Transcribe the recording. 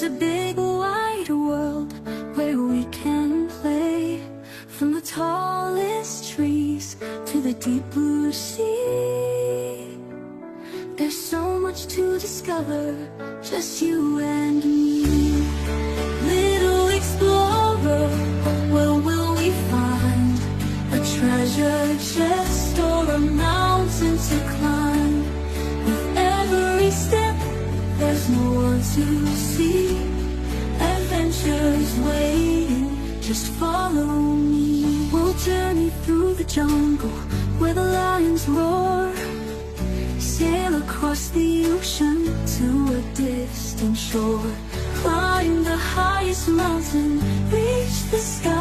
a big wide world where we can play, from the tallest trees to the deep blue sea. There's so much to discover, just you and me. Little explorer, where will we find a treasure chest or a mountain to climb? With every step, there's more to see. Adventures waiting, just follow me. We'll journey through the jungle where the lions roar, sail across the ocean to a distant shore, climb the highest mountain, reach the sky.